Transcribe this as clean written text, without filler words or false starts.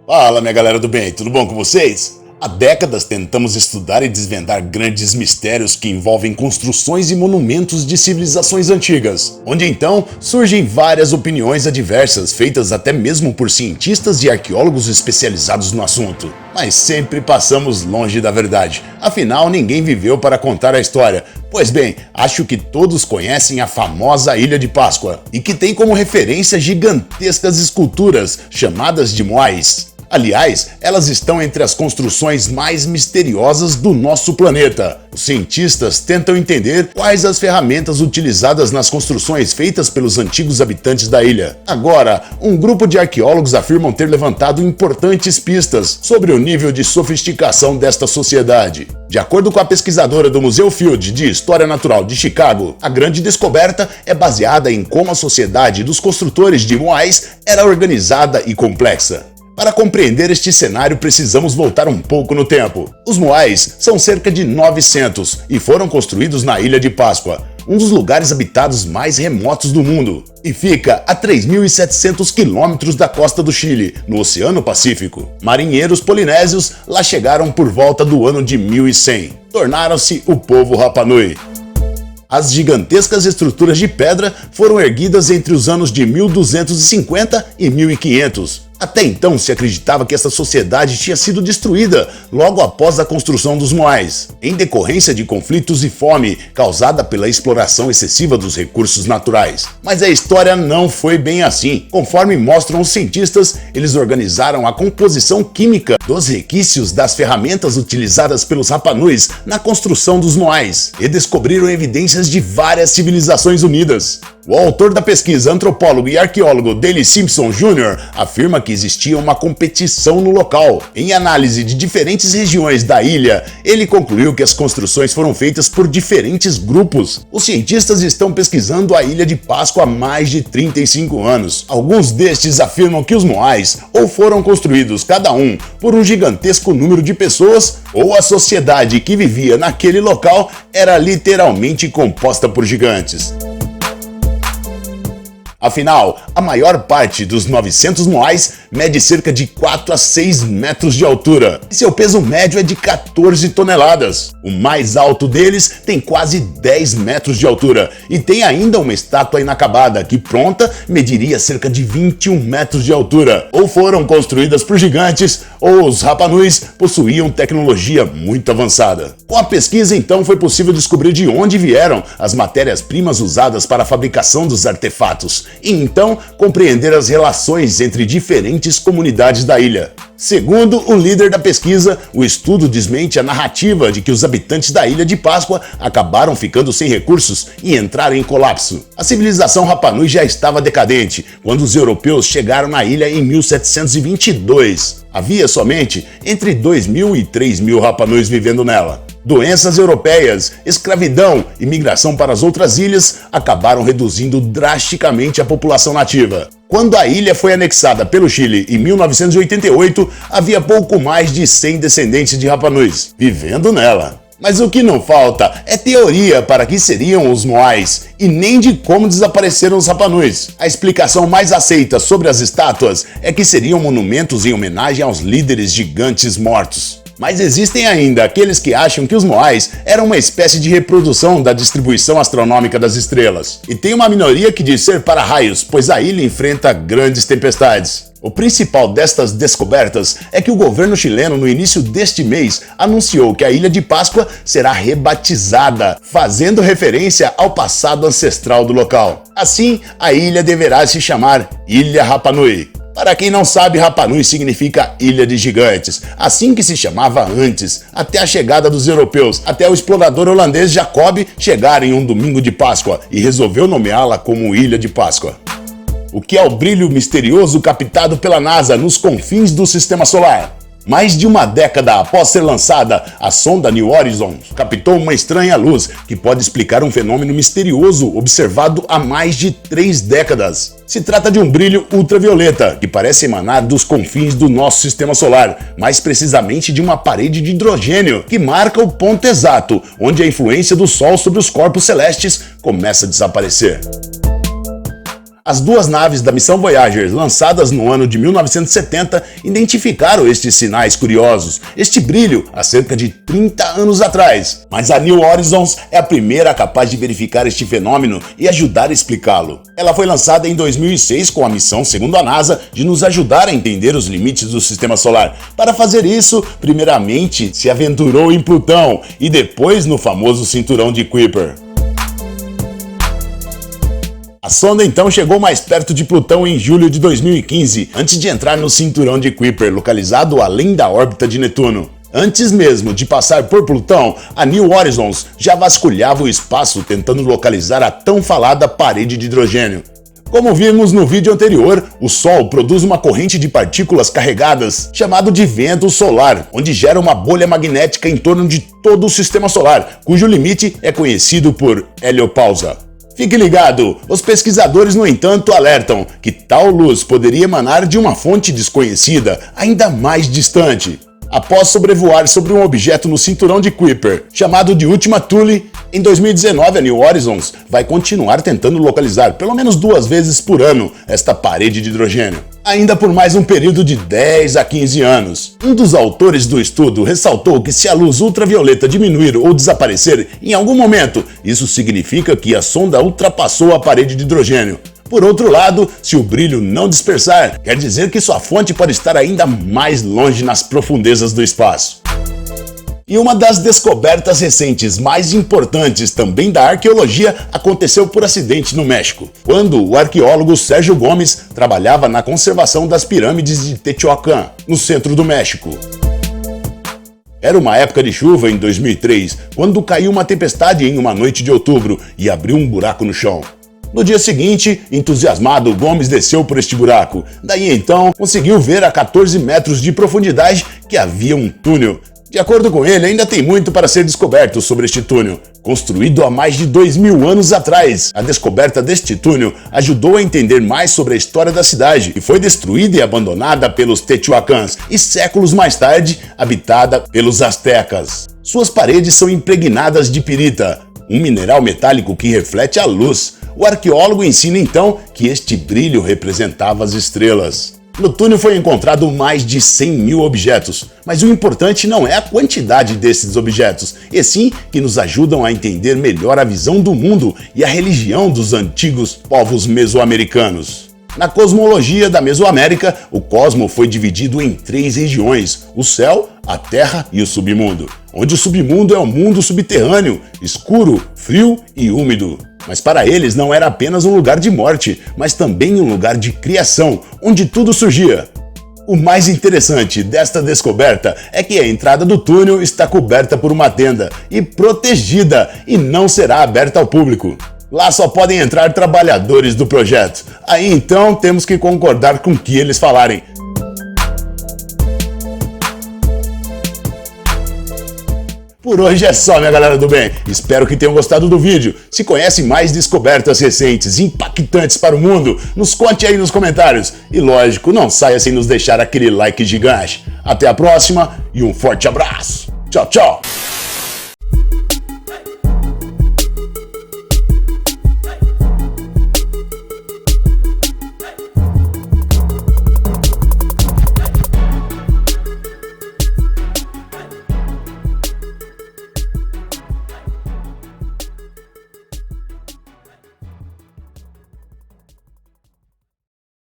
Fala, minha galera do bem, tudo bom com vocês? Há décadas tentamos estudar e desvendar grandes mistérios que envolvem construções e monumentos de civilizações antigas, onde então surgem várias opiniões adversas, feitas até mesmo por cientistas e arqueólogos especializados no assunto. Mas sempre passamos longe da verdade, afinal ninguém viveu para contar a história. Pois bem, acho que todos conhecem a famosa Ilha de Páscoa, e que tem como referência gigantescas esculturas chamadas de moais. Aliás, elas estão entre as construções mais misteriosas do nosso planeta. Os cientistas tentam entender quais as ferramentas utilizadas nas construções feitas pelos antigos habitantes da ilha. Agora, um grupo de arqueólogos afirmam ter levantado importantes pistas sobre o nível de sofisticação desta sociedade. De acordo com a pesquisadora do Museu Field de História Natural de Chicago, a grande descoberta é baseada em como a sociedade dos construtores de moais era organizada e complexa. Para compreender este cenário, precisamos voltar um pouco no tempo. Os moais são cerca de 900 e foram construídos na Ilha de Páscoa, um dos lugares habitados mais remotos do mundo, e fica a 3.700 quilômetros da costa do Chile, no Oceano Pacífico. Marinheiros polinésios lá chegaram por volta do ano de 1100. Tornaram-se o povo Rapa Nui. As gigantescas estruturas de pedra foram erguidas entre os anos de 1250 e 1500. Até então se acreditava que essa sociedade tinha sido destruída logo após a construção dos moais, em decorrência de conflitos e fome causada pela exploração excessiva dos recursos naturais. Mas a história não foi bem assim. Conforme mostram os cientistas, eles organizaram a composição química dos requisitos das ferramentas utilizadas pelos Rapa Nuis na construção dos moais e descobriram evidências de várias civilizações unidas. O autor da pesquisa, antropólogo e arqueólogo Daley Simpson Jr., afirma que existia uma competição no local. Em análise de diferentes regiões da ilha, ele concluiu que as construções foram feitas por diferentes grupos. Os cientistas estão pesquisando a Ilha de Páscoa há mais de 35 anos. Alguns destes afirmam que os moais ou foram construídos cada um por um gigantesco número de pessoas, ou a sociedade que vivia naquele local era literalmente composta por gigantes. Afinal, a maior parte dos 900 moais mede cerca de 4 a 6 metros de altura, e seu peso médio é de 14 toneladas. O mais alto deles tem quase 10 metros de altura, e tem ainda uma estátua inacabada que pronta mediria cerca de 21 metros de altura. Ou foram construídas por gigantes, ou os Rapa Nuis possuíam tecnologia muito avançada. Com a pesquisa, então, foi possível descobrir de onde vieram as matérias-primas usadas para a fabricação dos artefatos, e então compreender as relações entre diferentes comunidades da ilha. Segundo o líder da pesquisa, o estudo desmente a narrativa de que os habitantes da Ilha de Páscoa acabaram ficando sem recursos e entraram em colapso. A civilização Rapa Nui já estava decadente quando os europeus chegaram na ilha em 1722. Havia somente entre 2.000 e 3.000 Rapa Nuis vivendo nela. Doenças europeias, escravidão e migração para as outras ilhas acabaram reduzindo drasticamente a população nativa. Quando a ilha foi anexada pelo Chile em 1988, havia pouco mais de 100 descendentes de Rapa Nuis vivendo nela. Mas o que não falta é teoria para que seriam os moais, e nem de como desapareceram os Rapa Nuis. A explicação mais aceita sobre as estátuas é que seriam monumentos em homenagem aos líderes gigantes mortos. Mas existem ainda aqueles que acham que os moais eram uma espécie de reprodução da distribuição astronômica das estrelas. E tem uma minoria que diz ser para-raios, pois a ilha enfrenta grandes tempestades. O principal destas descobertas é que o governo chileno, no início deste mês, anunciou que a Ilha de Páscoa será rebatizada, fazendo referência ao passado ancestral do local. Assim, a ilha deverá se chamar Ilha Rapa Nui. Para quem não sabe, Rapa Nui significa Ilha de Gigantes, assim que se chamava antes, até a chegada dos europeus, até o explorador holandês Jacob chegar em um domingo de Páscoa e resolveu nomeá-la como Ilha de Páscoa. O que é o brilho misterioso captado pela NASA nos confins do Sistema Solar? Mais de uma década após ser lançada, a sonda New Horizons captou uma estranha luz que pode explicar um fenômeno misterioso observado há mais de 3 décadas. Se trata de um brilho ultravioleta que parece emanar dos confins do nosso sistema solar, mais precisamente de uma parede de hidrogênio que marca o ponto exato onde a influência do Sol sobre os corpos celestes começa a desaparecer. As duas naves da missão Voyager, lançadas no ano de 1970, identificaram estes sinais curiosos, este brilho, há cerca de 30 anos atrás. Mas a New Horizons é a primeira capaz de verificar este fenômeno e ajudar a explicá-lo. Ela foi lançada em 2006 com a missão, segundo a NASA, de nos ajudar a entender os limites do Sistema Solar. Para fazer isso, primeiramente se aventurou em Plutão e depois no famoso cinturão de Kuiper. A sonda então chegou mais perto de Plutão em julho de 2015, antes de entrar no cinturão de Kuiper, localizado além da órbita de Netuno. Antes mesmo de passar por Plutão, a New Horizons já vasculhava o espaço tentando localizar a tão falada parede de hidrogênio. Como vimos no vídeo anterior, o Sol produz uma corrente de partículas carregadas, chamado de vento solar, onde gera uma bolha magnética em torno de todo o Sistema Solar, cujo limite é conhecido por heliopausa. Fique ligado, os pesquisadores, no entanto, alertam que tal luz poderia emanar de uma fonte desconhecida, ainda mais distante. Após sobrevoar sobre um objeto no cinturão de Kuiper, chamado de Ultima Thule, em 2019 a New Horizons vai continuar tentando localizar pelo menos 2 vezes por ano esta parede de hidrogênio, ainda por mais um período de 10 a 15 anos. Um dos autores do estudo ressaltou que se a luz ultravioleta diminuir ou desaparecer em algum momento, isso significa que a sonda ultrapassou a parede de hidrogênio. Por outro lado, se o brilho não dispersar, quer dizer que sua fonte pode estar ainda mais longe nas profundezas do espaço. E uma das descobertas recentes mais importantes também da arqueologia aconteceu por acidente no México, quando o arqueólogo Sérgio Gomes trabalhava na conservação das pirâmides de Teotihuacan, no centro do México. Era uma época de chuva em 2003, quando caiu uma tempestade em uma noite de outubro e abriu um buraco no chão. No dia seguinte, entusiasmado, Gomes desceu por este buraco. Daí então, conseguiu ver a 14 metros de profundidade que havia um túnel. De acordo com ele, ainda tem muito para ser descoberto sobre este túnel. Construído há mais de 2000 anos atrás, a descoberta deste túnel ajudou a entender mais sobre a história da cidade, que foi destruída e abandonada pelos Teotihuacans e séculos mais tarde, habitada pelos astecas. Suas paredes são impregnadas de pirita, um mineral metálico que reflete a luz. O arqueólogo ensina então que este brilho representava as estrelas. No túnel foi encontrado mais de 100 mil objetos, mas o importante não é a quantidade desses objetos, e sim que nos ajudam a entender melhor a visão do mundo e a religião dos antigos povos mesoamericanos. Na cosmologia da Mesoamérica, o cosmo foi dividido em 3 regiões: o céu, a terra e o submundo, onde o submundo é o mundo subterrâneo, escuro, frio e úmido. Mas para eles não era apenas um lugar de morte, mas também um lugar de criação, onde tudo surgia. O mais interessante desta descoberta é que a entrada do túnel está coberta por uma tenda e protegida e não será aberta ao público. Lá só podem entrar trabalhadores do projeto. Aí então temos que concordar com o que eles falarem. Por hoje é só, minha galera do bem. Espero que tenham gostado do vídeo. Se conhecem mais descobertas recentes e impactantes para o mundo, nos conte aí nos comentários. E lógico, não saia sem nos deixar aquele like gigante. Até a próxima e um forte abraço. Tchau, tchau.